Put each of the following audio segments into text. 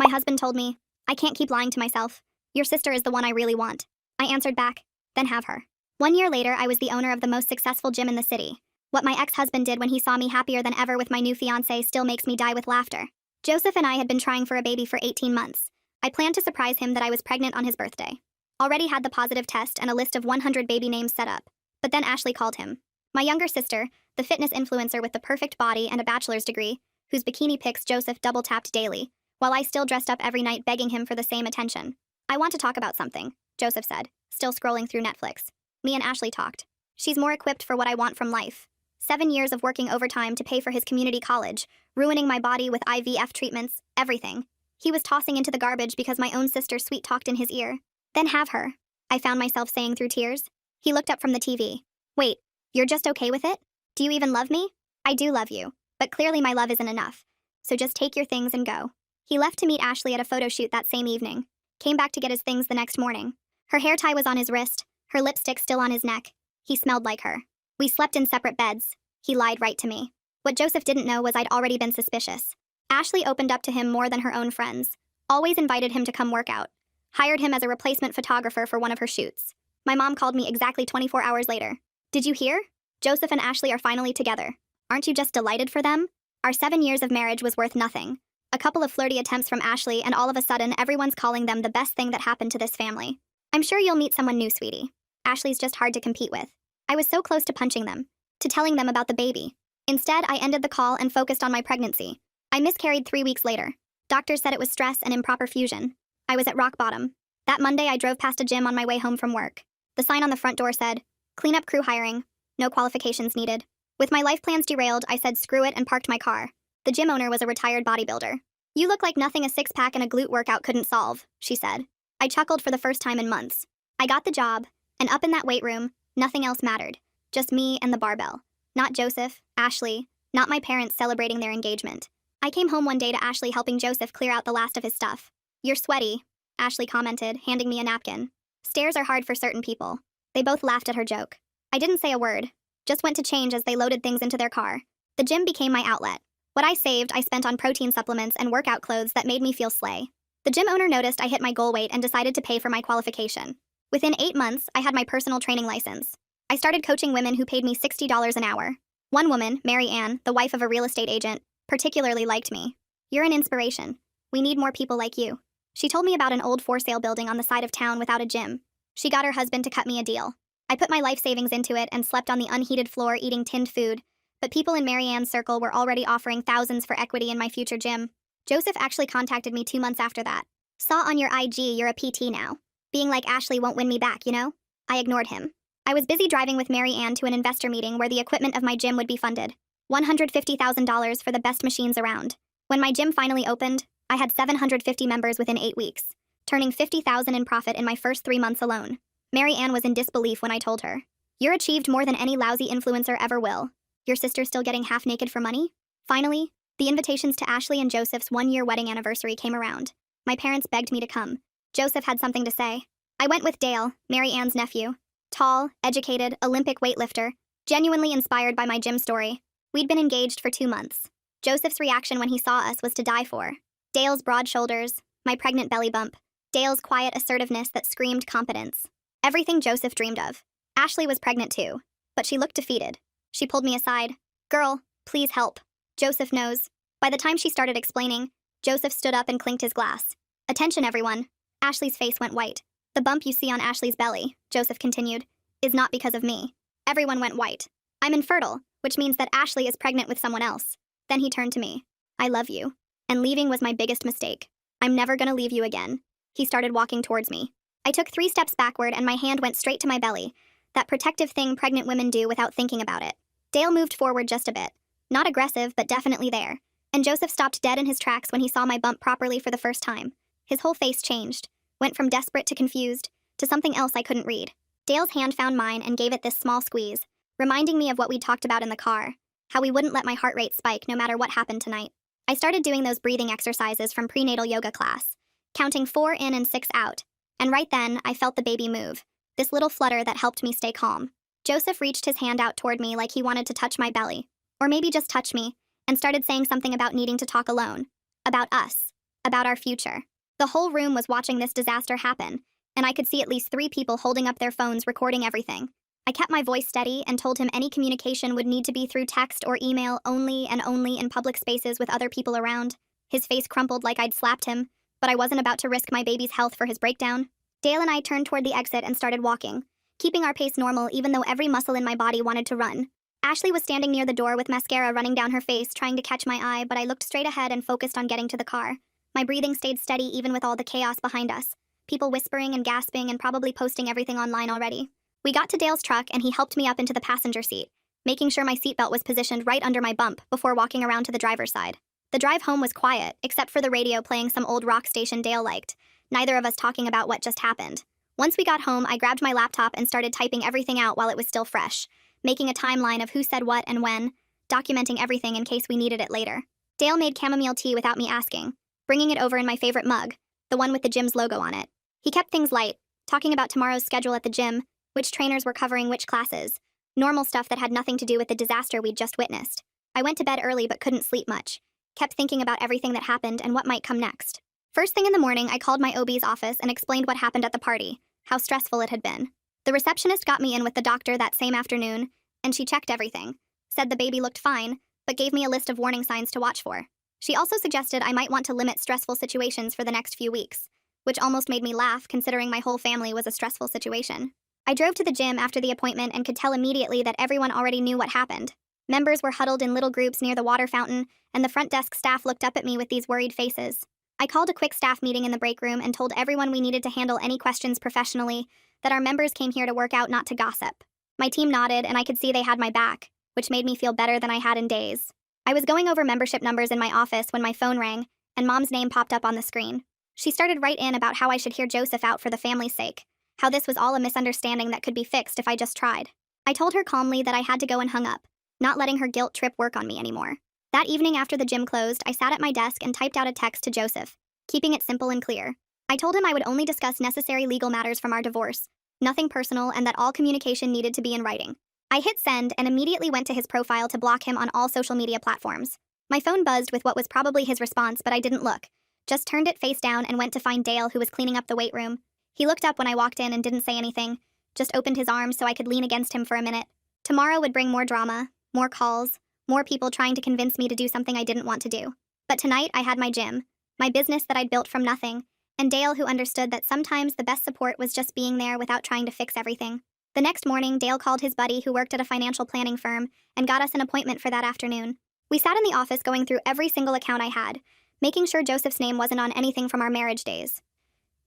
My husband told me, I can't keep lying to myself. Your sister is the one I really want. I answered back, then have her. 1 year later, I was the owner of the most successful gym in the city. What my ex-husband did when he saw me happier than ever with my new fiancé still makes me die with laughter. Joseph and I had been trying for a baby for 18 months. I planned to surprise him that I was pregnant on his birthday. Already had the positive test and a list of 100 baby names set up. But then Ashley called him. My younger sister, the fitness influencer with the perfect body and a bachelor's degree, whose bikini pics Joseph double-tapped daily, while I still dressed up every night begging him for the same attention. I want to talk about something, Joseph said, still scrolling through Netflix. Me and Ashley talked. She's more equipped for what I want from life. 7 years of working overtime to pay for his community college, ruining my body with IVF treatments, everything. He was tossing into the garbage because my own sister sweet-talked in his ear. Then have her, I found myself saying through tears. He looked up from the TV. Wait, you're just okay with it? Do you even love me? I do love you, but clearly my love isn't enough. So just take your things and go. He left to meet Ashley at a photo shoot that same evening. Came back to get his things the next morning. Her hair tie was on his wrist, her lipstick still on his neck. He smelled like her. We slept in separate beds. He lied right to me. What Joseph didn't know was I'd already been suspicious. Ashley opened up to him more than her own friends. Always invited him to come work out. Hired him as a replacement photographer for one of her shoots. My mom called me exactly 24 hours later. Did you hear? Joseph and Ashley are finally together. Aren't you just delighted for them? Our 7 years of marriage was worth nothing. A couple of flirty attempts from Ashley, and all of a sudden, everyone's calling them the best thing that happened to this family. I'm sure you'll meet someone new, sweetie. Ashley's just hard to compete with. I was so close to punching them, to telling them about the baby. Instead, I ended the call and focused on my pregnancy. I miscarried 3 weeks later. Doctors said it was stress and improper fusion. I was at rock bottom. That Monday, I drove past a gym on my way home from work. The sign on the front door said, "Cleanup crew hiring. No qualifications needed." With my life plans derailed, I said screw it and parked my car. The gym owner was a retired bodybuilder. "You look like nothing a six-pack and a glute workout couldn't solve," she said. I chuckled for the first time in months. I got the job, and up in that weight room, nothing else mattered. Just me and the barbell. Not Joseph, Ashley, not my parents celebrating their engagement. I came home one day to Ashley helping Joseph clear out the last of his stuff. "You're sweaty," Ashley commented, handing me a napkin. Stares are hard for certain people. They both laughed at her joke. I didn't say a word, just went to change as they loaded things into their car. The gym became my outlet. What I saved, I spent on protein supplements and workout clothes that made me feel slay. The gym owner noticed I hit my goal weight and decided to pay for my qualification. Within 8 months, I had my personal training license. I started coaching women who paid me $60 an hour. One woman, Mary Ann, the wife of a real estate agent, particularly liked me. "You're an inspiration. We need more people like you." She told me about an old for-sale building on the side of town without a gym. She got her husband to cut me a deal. I put my life savings into it and slept on the unheated floor eating tinned food, but people in Mary Ann's circle were already offering thousands for equity in my future gym. Joseph actually contacted me 2 months after that. "Saw on your IG you're a PT now. Being like Ashley won't win me back, you know?" I ignored him. I was busy driving with Mary Ann to an investor meeting where the equipment of my gym would be funded. $150,000 for the best machines around. When my gym finally opened, I had 750 members within 8 weeks, turning $50,000 in profit in my first 3 months alone. Mary Ann was in disbelief when I told her, "You're achieved more than any lousy influencer ever will. Your sister's still getting half naked for money?" Finally, the invitations to Ashley and Joseph's 1-year wedding anniversary came around. My parents begged me to come. Joseph had something to say. I went with Dale, Mary Ann's nephew. Tall, educated, Olympic weightlifter, genuinely inspired by my gym story. We'd been engaged for 2 months. Joseph's reaction when he saw us was to die for. Dale's broad shoulders, my pregnant belly bump, Dale's quiet assertiveness that screamed competence. Everything Joseph dreamed of. Ashley was pregnant too, but she looked defeated. She pulled me aside. "Girl, please help. Joseph knows." By the time she started explaining, Joseph stood up and clinked his glass. "Attention, everyone." Ashley's face went white. "The bump you see on Ashley's belly," Joseph continued, "is not because of me." Everyone went white. "I'm infertile, which means that Ashley is pregnant with someone else." Then he turned to me. "I love you. And leaving was my biggest mistake. I'm never gonna leave you again." He started walking towards me. I took 3 steps backward and my hand went straight to my belly, that protective thing pregnant women do without thinking about it. Dale moved forward just a bit. Not aggressive, but definitely there. And Joseph stopped dead in his tracks when he saw my bump properly for the first time. His whole face changed, went from desperate to confused, to something else I couldn't read. Dale's hand found mine and gave it this small squeeze, reminding me of what we'd talked about in the car, how we wouldn't let my heart rate spike no matter what happened tonight. I started doing those breathing exercises from prenatal yoga class, counting 4 in and 6 out. And right then, I felt the baby move, this little flutter that helped me stay calm. Joseph reached his hand out toward me like he wanted to touch my belly, or maybe just touch me, and started saying something about needing to talk alone. About us. about our future. The whole room was watching this disaster happen, and I could see at least 3 people holding up their phones recording everything. I kept my voice steady and told him any communication would need to be through text or email only and only in public spaces with other people around. His face crumpled like I'd slapped him, but I wasn't about to risk my baby's health for his breakdown. Dale and I turned toward the exit and started walking, keeping our pace normal even though every muscle in my body wanted to run. Ashley was standing near the door with mascara running down her face, trying to catch my eye, but I looked straight ahead and focused on getting to the car. My breathing stayed steady even with all the chaos behind us, people whispering and gasping and probably posting everything online already. We got to Dale's truck and he helped me up into the passenger seat, making sure my seatbelt was positioned right under my bump before walking around to the driver's side. The drive home was quiet, except for the radio playing some old rock station Dale liked, neither of us talking about what just happened. Once we got home, I grabbed my laptop and started typing everything out while it was still fresh, making a timeline of who said what and when, documenting everything in case we needed it later. Dale made chamomile tea without me asking, bringing it over in my favorite mug, the one with the gym's logo on it. He kept things light, talking about tomorrow's schedule at the gym, which trainers were covering which classes, normal stuff that had nothing to do with the disaster we'd just witnessed. I went to bed early but couldn't sleep much, kept thinking about everything that happened and what might come next. First thing in the morning, I called my OB's office and explained what happened at the party, how stressful it had been. The receptionist got me in with the doctor that same afternoon, and she checked everything, said the baby looked fine, but gave me a list of warning signs to watch for. She also suggested I might want to limit stressful situations for the next few weeks, which almost made me laugh considering my whole family was a stressful situation. I drove to the gym after the appointment and could tell immediately that everyone already knew what happened. Members were huddled in little groups near the water fountain, and the front desk staff looked up at me with these worried faces. I called a quick staff meeting in the break room and told everyone we needed to handle any questions professionally, that our members came here to work out, not to gossip. My team nodded, and I could see they had my back, which made me feel better than I had in days. I was going over membership numbers in my office when my phone rang, and Mom's name popped up on the screen. She started right in about how I should hear Joseph out for the family's sake, how this was all a misunderstanding that could be fixed if I just tried. I told her calmly that I had to go and hung up, not letting her guilt trip work on me anymore. That evening after the gym closed, I sat at my desk and typed out a text to Joseph, keeping it simple and clear. I told him I would only discuss necessary legal matters from our divorce, nothing personal, and that all communication needed to be in writing. I hit send and immediately went to his profile to block him on all social media platforms. My phone buzzed with what was probably his response, but I didn't look, just turned it face down and went to find Dale, who was cleaning up the weight room. He looked up when I walked in and didn't say anything, just opened his arms so I could lean against him for a minute. Tomorrow would bring more drama, more calls, more people trying to convince me to do something I didn't want to do. But tonight I had my gym, my business that I'd built from nothing, and Dale, who understood that sometimes the best support was just being there without trying to fix everything. The next morning, Dale called his buddy who worked at a financial planning firm and got us an appointment for that afternoon. We sat in the office going through every single account I had, making sure Joseph's name wasn't on anything from our marriage days.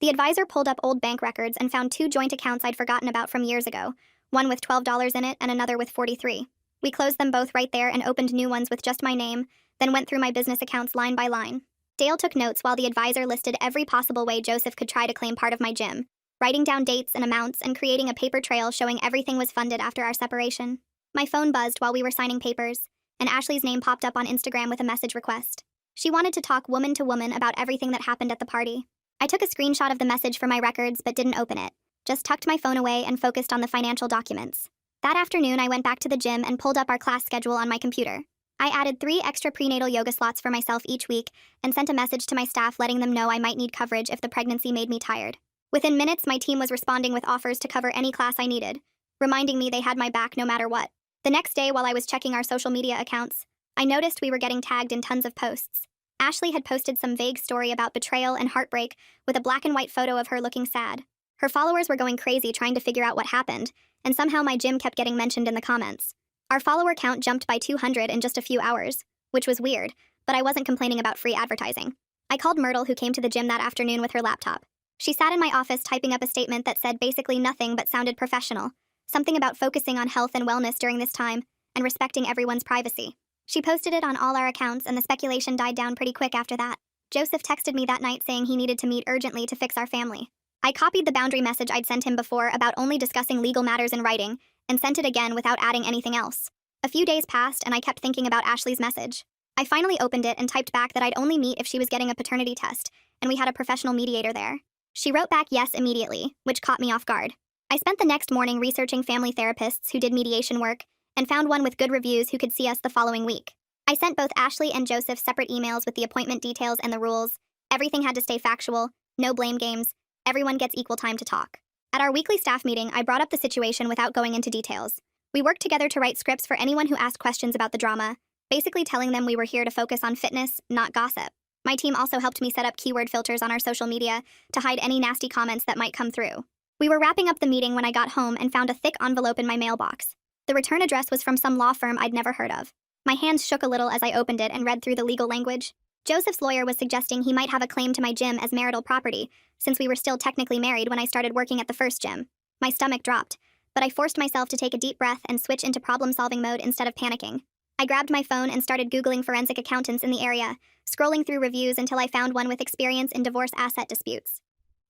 The advisor pulled up old bank records and found 2 joint accounts I'd forgotten about from years ago, one with $12 in it and another with $43. We closed them both right there and opened new ones with just my name, then went through my business accounts line by line. Dale took notes while the advisor listed every possible way Joseph could try to claim part of my gym, writing down dates and amounts and creating a paper trail showing everything was funded after our separation. My phone buzzed while we were signing papers, and Ashley's name popped up on Instagram with a message request. She wanted to talk woman to woman about everything that happened at the party. I took a screenshot of the message for my records but didn't open it, just tucked my phone away and focused on the financial documents. That afternoon, I went back to the gym and pulled up our class schedule on my computer. I added 3 extra prenatal yoga slots for myself each week and sent a message to my staff letting them know I might need coverage if the pregnancy made me tired. Within minutes, my team was responding with offers to cover any class I needed, reminding me they had my back no matter what. The next day, while I was checking our social media accounts, I noticed we were getting tagged in tons of posts. Ashley had posted some vague story about betrayal and heartbreak with a black and white photo of her looking sad. Her followers were going crazy trying to figure out what happened, and somehow my gym kept getting mentioned in the comments. Our follower count jumped by 200 in just a few hours, which was weird, but I wasn't complaining about free advertising. I called Myrtle, who came to the gym that afternoon with her laptop. She sat in my office typing up a statement that said basically nothing but sounded professional, something about focusing on health and wellness during this time and respecting everyone's privacy. She posted it on all our accounts, and the speculation died down pretty quick after that. Joseph texted me that night saying he needed to meet urgently to fix our family. I copied the boundary message I'd sent him before about only discussing legal matters in writing and sent it again without adding anything else. A few days passed and I kept thinking about Ashley's message. I finally opened it and typed back that I'd only meet if she was getting a paternity test and we had a professional mediator there. She wrote back yes immediately, which caught me off guard. I spent the next morning researching family therapists who did mediation work and found one with good reviews who could see us the following week. I sent both Ashley and Joseph separate emails with the appointment details and the rules, Everything had to stay factual, no blame games, everyone gets equal time to talk. At our weekly staff meeting, I brought up the situation without going into details. We worked together to write scripts for anyone who asked questions about the drama, basically telling them we were here to focus on fitness, not gossip. My team also helped me set up keyword filters on our social media to hide any nasty comments that might come through. We were wrapping up the meeting when I got home and found a thick envelope in my mailbox. The return address was from some law firm I'd never heard of. My hands shook a little as I opened it and read through the legal language. Joseph's lawyer was suggesting he might have a claim to my gym as marital property, since we were still technically married when I started working at the first gym. My stomach dropped, but I forced myself to take a deep breath and switch into problem-solving mode instead of panicking. I grabbed my phone and started Googling forensic accountants in the area, scrolling through reviews until I found one with experience in divorce asset disputes.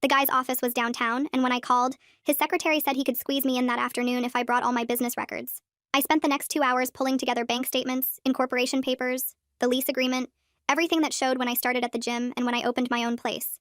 The guy's office was downtown, and when I called, his secretary said he could squeeze me in that afternoon if I brought all my business records. I spent the next 2 hours pulling together bank statements, incorporation papers, the lease agreement, everything that showed when I started at the gym and when I opened my own place.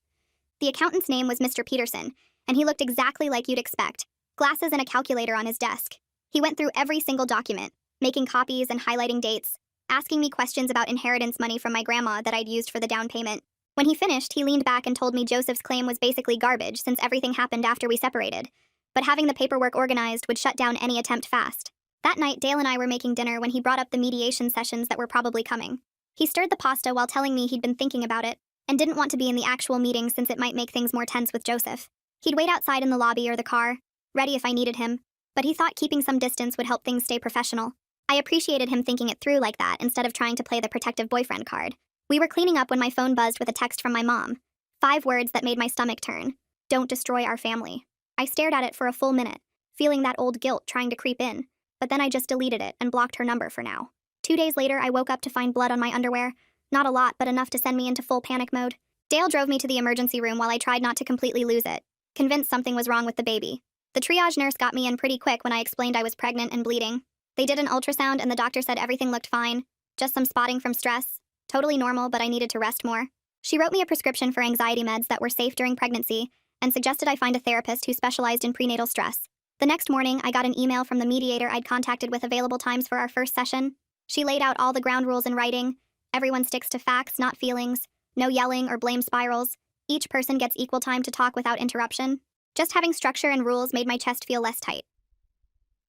The accountant's name was Mr. Peterson, and he looked exactly like you'd expect, glasses and a calculator on his desk. He went through every single document, making copies and highlighting dates, asking me questions about inheritance money from my grandma that I'd used for the down payment. When he finished, he leaned back and told me Joseph's claim was basically garbage since everything happened after we separated, but having the paperwork organized would shut down any attempt fast. That night, Dale and I were making dinner when he brought up the mediation sessions that were probably coming. He stirred the pasta while telling me he'd been thinking about it and didn't want to be in the actual meeting since it might make things more tense with Joseph. He'd wait outside in the lobby or the car, ready if I needed him, but he thought keeping some distance would help things stay professional. I appreciated him thinking it through like that instead of trying to play the protective boyfriend card. We were cleaning up when my phone buzzed with a text from my mom. 5 words that made my stomach turn. Don't destroy our family. I stared at it for a full minute, feeling that old guilt trying to creep in, but then I just deleted it and blocked her number for now. 2 days later, I woke up to find blood on my underwear. Not a lot, but enough to send me into full panic mode. Dale drove me to the emergency room while I tried not to completely lose it, convinced something was wrong with the baby. The triage nurse got me in pretty quick when I explained I was pregnant and bleeding. They did an ultrasound and the doctor said everything looked fine, just some spotting from stress. Totally normal, but I needed to rest more. She wrote me a prescription for anxiety meds that were safe during pregnancy and suggested I find a therapist who specialized in prenatal stress. The next morning, I got an email from the mediator I'd contacted with available times for our first session. She laid out all the ground rules in writing. Everyone sticks to facts, not feelings. No yelling or blame spirals. Each person gets equal time to talk without interruption. Just having structure and rules made my chest feel less tight.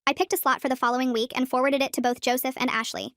I picked a slot for the following week and forwarded it to both Joseph and Ashley.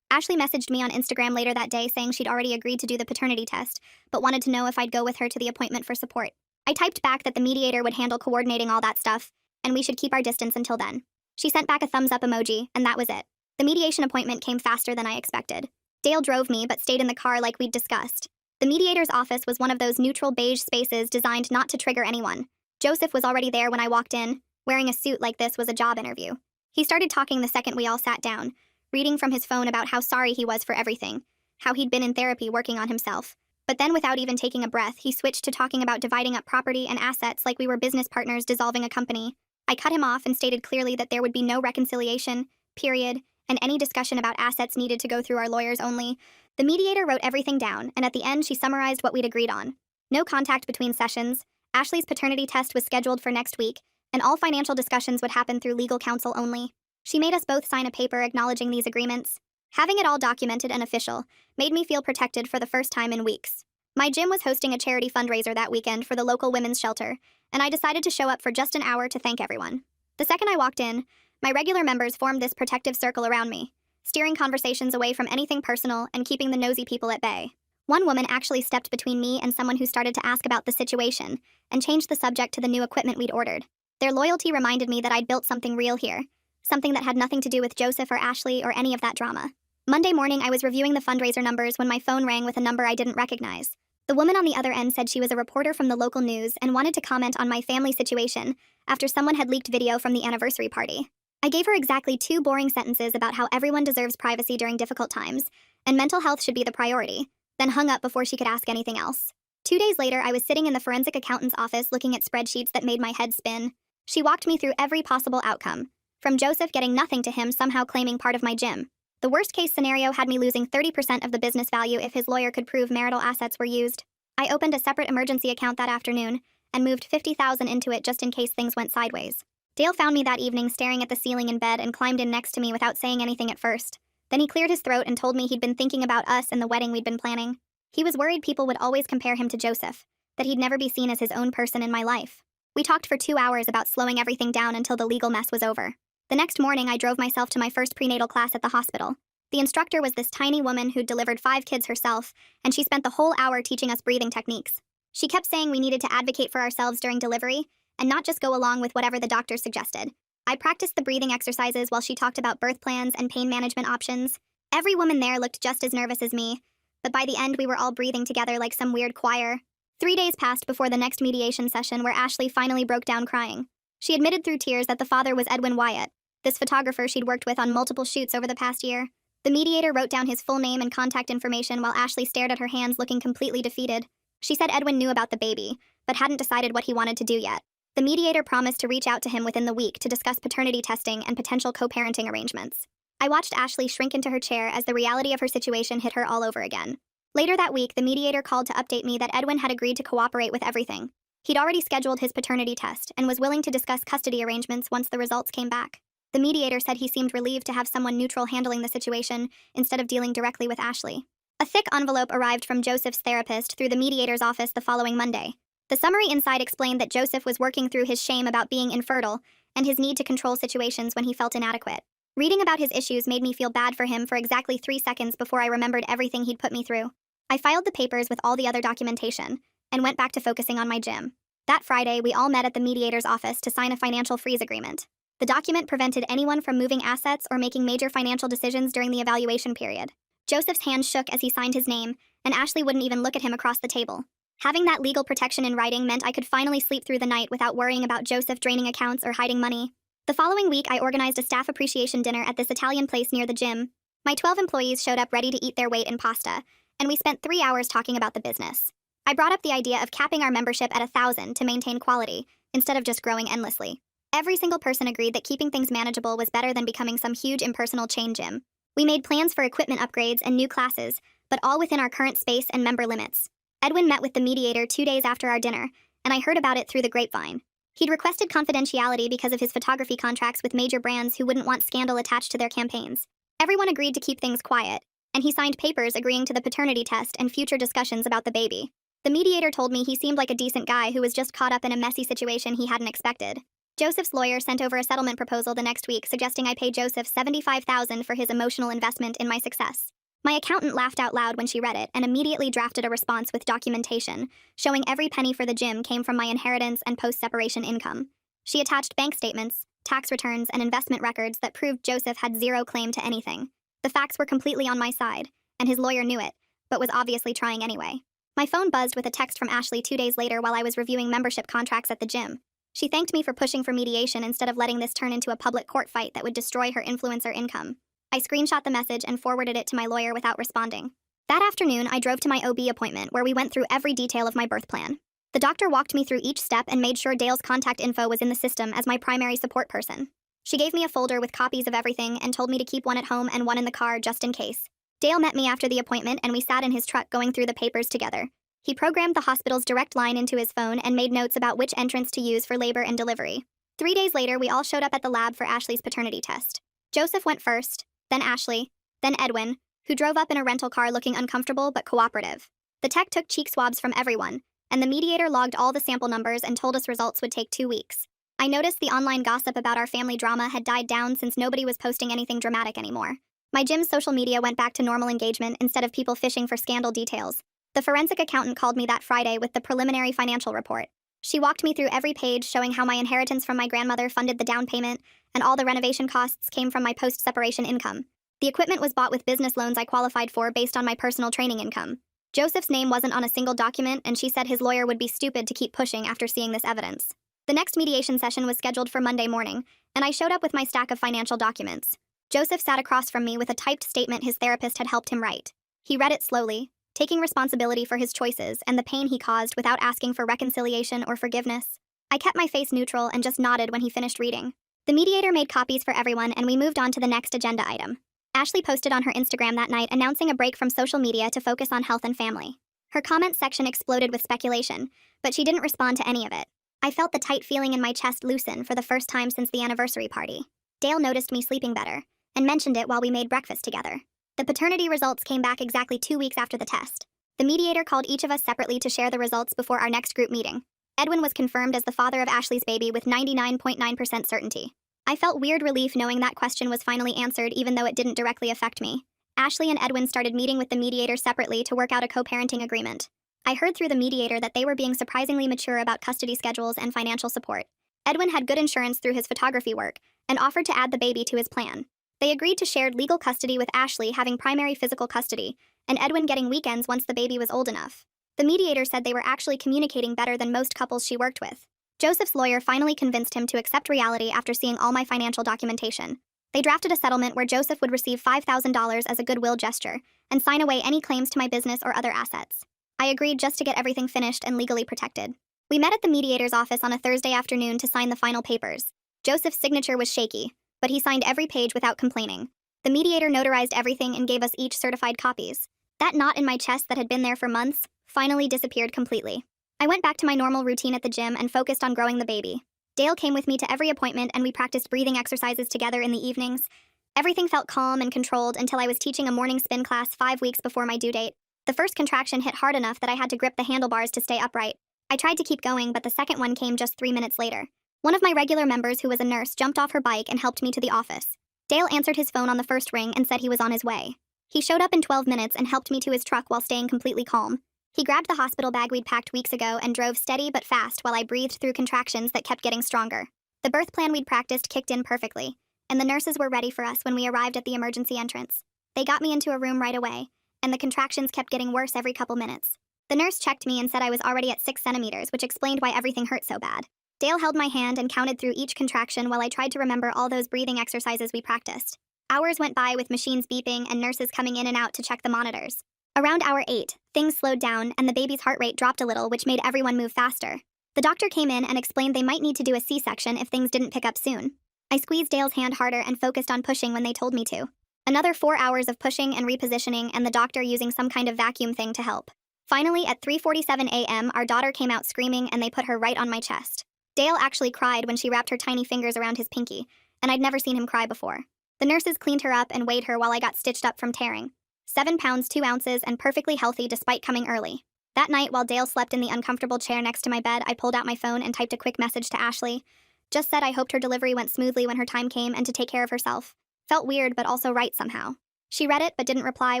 Ashley messaged me on Instagram later that day saying she'd already agreed to do the paternity test, but wanted to know if I'd go with her to the appointment for support. I typed back that the mediator would handle coordinating all that stuff, and we should keep our distance until then. She sent back a thumbs up emoji, and that was it. The mediation appointment came faster than I expected. Dale drove me, but stayed in the car like we'd discussed. The mediator's office was one of those neutral beige spaces designed not to trigger anyone. Joseph was already there when I walked in. Wearing a suit like this was a job interview. He started talking the second we all sat down, reading from his phone about how sorry he was for everything, how he'd been in therapy working on himself. But then without even taking a breath, he switched to talking about dividing up property and assets like we were business partners dissolving a company. I cut him off and stated clearly that there would be no reconciliation, period, and any discussion about assets needed to go through our lawyers only. The mediator wrote everything down, and at the end she summarized what we'd agreed on. No contact between sessions, Ashley's paternity test was scheduled for next week, and all financial discussions would happen through legal counsel only. She made us both sign a paper acknowledging these agreements. Having it all documented and official made me feel protected for the first time in weeks. My gym was hosting a charity fundraiser that weekend for the local women's shelter, and I decided to show up for just an hour to thank everyone. The second I walked in, my regular members formed this protective circle around me, steering conversations away from anything personal and keeping the nosy people at bay. One woman actually stepped between me and someone who started to ask about the situation and changed the subject to the new equipment we'd ordered. Their loyalty reminded me that I'd built something real here, something that had nothing to do with Joseph or Ashley or any of that drama. Monday morning, I was reviewing the fundraiser numbers when my phone rang with a number I didn't recognize. The woman on the other end said she was a reporter from the local news and wanted to comment on my family situation after someone had leaked video from the anniversary party. I gave her exactly 2 boring sentences about how everyone deserves privacy during difficult times, and mental health should be the priority, then hung up before she could ask anything else. 2 days later, I was sitting in the forensic accountant's office looking at spreadsheets that made my head spin. She walked me through every possible outcome, from Joseph getting nothing to him somehow claiming part of my gym. The worst-case scenario had me losing 30% of the business value if his lawyer could prove marital assets were used. I opened a separate emergency account that afternoon and moved $50,000 into it just in case things went sideways. Dale found me that evening staring at the ceiling in bed and climbed in next to me without saying anything at first. Then he cleared his throat and told me he'd been thinking about us and the wedding we'd been planning. He was worried people would always compare him to Joseph, that he'd never be seen as his own person in my life. We talked for 2 hours about slowing everything down until the legal mess was over. The next morning, I drove myself to my first prenatal class at the hospital. The instructor was this tiny woman who'd delivered 5 kids herself, and she spent the whole hour teaching us breathing techniques. She kept saying we needed to advocate for ourselves during delivery, and not just go along with whatever the doctors suggested. I practiced the breathing exercises while she talked about birth plans and pain management options. Every woman there looked just as nervous as me, but by the end we were all breathing together like some weird choir. 3 days passed before the next mediation session where Ashley finally broke down crying. She admitted through tears that the father was Edwin Wyatt, this photographer she'd worked with on multiple shoots over the past year. The mediator wrote down his full name and contact information while Ashley stared at her hands looking completely defeated. She said Edwin knew about the baby, but hadn't decided what he wanted to do yet. The mediator promised to reach out to him within the week to discuss paternity testing and potential co-parenting arrangements. I watched Ashley shrink into her chair as the reality of her situation hit her all over again. Later that week, the mediator called to update me that Edwin had agreed to cooperate with everything. He'd already scheduled his paternity test and was willing to discuss custody arrangements once the results came back. The mediator said he seemed relieved to have someone neutral handling the situation instead of dealing directly with Ashley. A thick envelope arrived from Joseph's therapist through the mediator's office the following Monday. The summary inside explained that Joseph was working through his shame about being infertile and his need to control situations when he felt inadequate. Reading about his issues made me feel bad for him for exactly 3 seconds before I remembered everything he'd put me through. I filed the papers with all the other documentation and went back to focusing on my gym. That Friday, we all met at the mediator's office to sign a financial freeze agreement. The document prevented anyone from moving assets or making major financial decisions during the evaluation period. Joseph's hand shook as he signed his name, and Ashley wouldn't even look at him across the table. Having that legal protection in writing meant I could finally sleep through the night without worrying about Joseph draining accounts or hiding money. The following week, I organized a staff appreciation dinner at this Italian place near the gym. My 12 employees showed up ready to eat their weight in pasta, and we spent 3 hours talking about the business. I brought up the idea of capping our membership at 1,000 to maintain quality, instead of just growing endlessly. Every single person agreed that keeping things manageable was better than becoming some huge impersonal chain gym. We made plans for equipment upgrades and new classes, but all within our current space and member limits. Edwin met with the mediator 2 days after our dinner, and I heard about it through the grapevine. He'd requested confidentiality because of his photography contracts with major brands who wouldn't want scandal attached to their campaigns. Everyone agreed to keep things quiet, and he signed papers agreeing to the paternity test and future discussions about the baby. The mediator told me he seemed like a decent guy who was just caught up in a messy situation he hadn't expected. Joseph's lawyer sent over a settlement proposal the next week suggesting I pay Joseph $75,000 for his emotional investment in my success. My accountant laughed out loud when she read it and immediately drafted a response with documentation, showing every penny for the gym came from my inheritance and post-separation income. She attached bank statements, tax returns, and investment records that proved Joseph had zero claim to anything. The facts were completely on my side, and his lawyer knew it, but was obviously trying anyway. My phone buzzed with a text from Ashley 2 days later while I was reviewing membership contracts at the gym. She thanked me for pushing for mediation instead of letting this turn into a public court fight that would destroy her influencer income. I screenshot the message and forwarded it to my lawyer without responding. That afternoon, I drove to my OB appointment where we went through every detail of my birth plan. The doctor walked me through each step and made sure Dale's contact info was in the system as my primary support person. She gave me a folder with copies of everything and told me to keep one at home and one in the car just in case. Dale met me after the appointment and we sat in his truck going through the papers together. He programmed the hospital's direct line into his phone and made notes about which entrance to use for labor and delivery. 3 days later, we all showed up at the lab for Ashley's paternity test. Joseph went first, then Ashley, then Edwin, who drove up in a rental car looking uncomfortable but cooperative. The tech took cheek swabs from everyone, and the mediator logged all the sample numbers and told us results would take 2 weeks. I noticed the online gossip about our family drama had died down since nobody was posting anything dramatic anymore. My gym's social media went back to normal engagement instead of people fishing for scandal details. The forensic accountant called me that Friday with the preliminary financial report. She walked me through every page showing how my inheritance from my grandmother funded the down payment, and all the renovation costs came from my post-separation income. The equipment was bought with business loans I qualified for based on my personal training income. Joseph's name wasn't on a single document, and she said his lawyer would be stupid to keep pushing after seeing this evidence. The next mediation session was scheduled for Monday morning, and I showed up with my stack of financial documents. Joseph sat across from me with a typed statement his therapist had helped him write. He read it slowly, taking responsibility for his choices and the pain he caused without asking for reconciliation or forgiveness. I kept my face neutral and just nodded when he finished reading. The mediator made copies for everyone and we moved on to the next agenda item. Ashley posted on her Instagram that night announcing a break from social media to focus on health and family. Her comment section exploded with speculation, but she didn't respond to any of it. I felt the tight feeling in my chest loosen for the first time since the anniversary party. Dale noticed me sleeping better and mentioned it while we made breakfast together. The paternity results came back exactly 2 weeks after the test. The mediator called each of us separately to share the results before our next group meeting. Edwin was confirmed as the father of Ashley's baby with 99.9% certainty. I felt weird relief knowing that question was finally answered even though it didn't directly affect me. Ashley and Edwin started meeting with the mediator separately to work out a co-parenting agreement. I heard through the mediator that they were being surprisingly mature about custody schedules and financial support. Edwin had good insurance through his photography work and offered to add the baby to his plan. They agreed to shared legal custody with Ashley having primary physical custody, and Edwin getting weekends once the baby was old enough. The mediator said they were actually communicating better than most couples she worked with. Joseph's lawyer finally convinced him to accept reality after seeing all my financial documentation. They drafted a settlement where Joseph would receive $5,000 as a goodwill gesture and sign away any claims to my business or other assets. I agreed just to get everything finished and legally protected. We met at the mediator's office on a Thursday afternoon to sign the final papers. Joseph's signature was shaky, but he signed every page without complaining. The mediator notarized everything and gave us each certified copies. That knot in my chest that had been there for months finally disappeared completely. I went back to my normal routine at the gym and focused on growing the baby. Dale came with me to every appointment and we practiced breathing exercises together in the evenings. Everything felt calm and controlled until I was teaching a morning spin class 5 weeks before my due date. The first contraction hit hard enough that I had to grip the handlebars to stay upright. I tried to keep going, but the second one came just 3 minutes later. One of my regular members who was a nurse jumped off her bike and helped me to the office. Dale answered his phone on the first ring and said he was on his way. He showed up in 12 minutes and helped me to his truck while staying completely calm. He grabbed the hospital bag we'd packed weeks ago and drove steady but fast while I breathed through contractions that kept getting stronger. The birth plan we'd practiced kicked in perfectly, and the nurses were ready for us when we arrived at the emergency entrance. They got me into a room right away, and the contractions kept getting worse every couple minutes. The nurse checked me and said I was already at 6 centimeters, which explained why everything hurt so bad. Dale held my hand and counted through each contraction while I tried to remember all those breathing exercises we practiced. Hours went by with machines beeping and nurses coming in and out to check the monitors. Around hour 8, things slowed down and the baby's heart rate dropped a little, which made everyone move faster. The doctor came in and explained they might need to do a C-section if things didn't pick up soon. I squeezed Dale's hand harder and focused on pushing when they told me to. Another 4 hours of pushing and repositioning and the doctor using some kind of vacuum thing to help. Finally, at 3:47 a.m., our daughter came out screaming and they put her right on my chest. Dale actually cried when she wrapped her tiny fingers around his pinky, and I'd never seen him cry before. The nurses cleaned her up and weighed her while I got stitched up from tearing. 7 pounds 2 ounces and perfectly healthy despite coming early. That night, while Dale slept in the uncomfortable chair next to my bed, I pulled out my phone and typed a quick message to Ashley. Just said I hoped her delivery went smoothly when her time came and to take care of herself. Felt weird but also right somehow. She read it but didn't reply,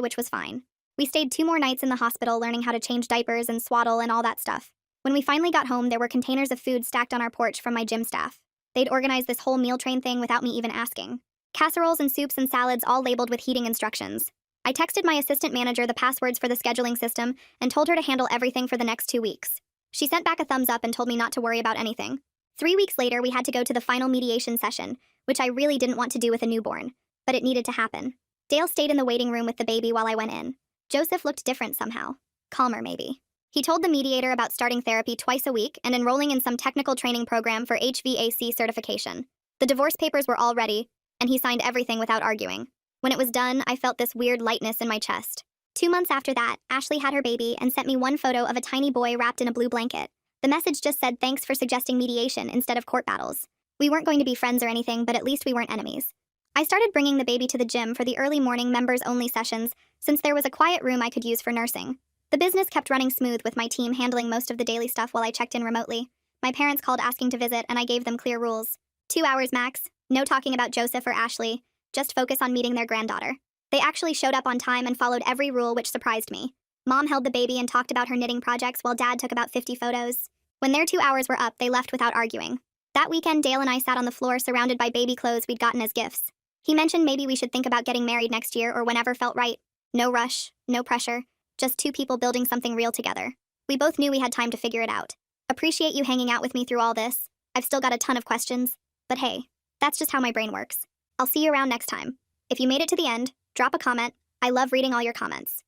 which was fine. We stayed 2 more nights in the hospital learning how to change diapers and swaddle and all that stuff. When we finally got home, there were containers of food stacked on our porch from my gym staff. They'd organized this whole meal train thing without me even asking. Casseroles and soups and salads all labeled with heating instructions. I texted my assistant manager the passwords for the scheduling system and told her to handle everything for the next 2 weeks. She sent back a thumbs up and told me not to worry about anything. 3 weeks later, we had to go to the final mediation session, which I really didn't want to do with a newborn, but it needed to happen. Dale stayed in the waiting room with the baby while I went in. Joseph looked different somehow. Calmer, maybe. He told the mediator about starting therapy twice a week and enrolling in some technical training program for HVAC certification. The divorce papers were all ready, and he signed everything without arguing. When it was done, I felt this weird lightness in my chest. 2 months after that, Ashley had her baby and sent me one photo of a tiny boy wrapped in a blue blanket. The message just said thanks for suggesting mediation instead of court battles. We weren't going to be friends or anything, but at least we weren't enemies. I started bringing the baby to the gym for the early morning members-only sessions, since there was a quiet room I could use for nursing. The business kept running smooth with my team handling most of the daily stuff while I checked in remotely. My parents called asking to visit, and I gave them clear rules. 2 hours max, no talking about Joseph or Ashley, just focus on meeting their granddaughter. They actually showed up on time and followed every rule, which surprised me. Mom held the baby and talked about her knitting projects while Dad took about 50 photos. When their 2 hours were up, they left without arguing. That weekend, Dale and I sat on the floor surrounded by baby clothes we'd gotten as gifts. He mentioned maybe we should think about getting married next year or whenever felt right. No rush, no pressure, just 2 people building something real together. We both knew we had time to figure it out. Appreciate you hanging out with me through all this. I've still got a ton of questions, but hey, that's just how my brain works. I'll see you around next time. If you made it to the end, drop a comment. I love reading all your comments.